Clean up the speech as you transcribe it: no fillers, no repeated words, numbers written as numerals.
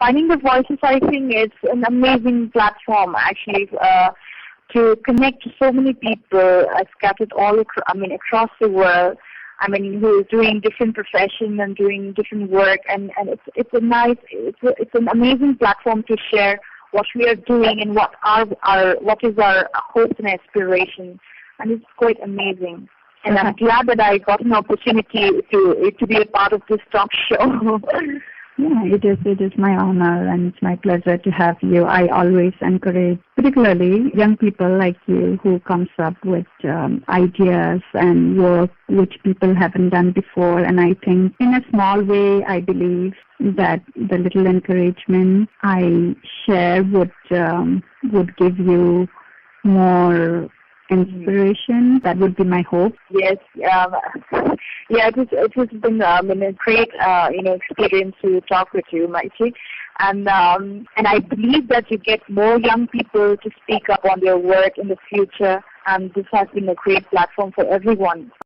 Finding the Voices, I think it's an amazing platform actually to connect to so many people scattered all across the world. Who is doing different professions and doing different work, and it's an amazing platform to share what we are doing and what is our hopes and aspirations, and it's quite amazing. And I'm glad that I got an opportunity to be a part of this talk show. Yeah, it is my honor and it's my pleasure to have you. I always encourage, particularly young people like you who comes up with ideas and work which people haven't done before. And I think in a small way, I believe that the little encouragement I share would give you more inspiration. That would be my hope. Yes, it has been a great experience to talk with you, Maiti, and I believe that you get more young people to speak up on their work in the future, and this has been a great platform for everyone.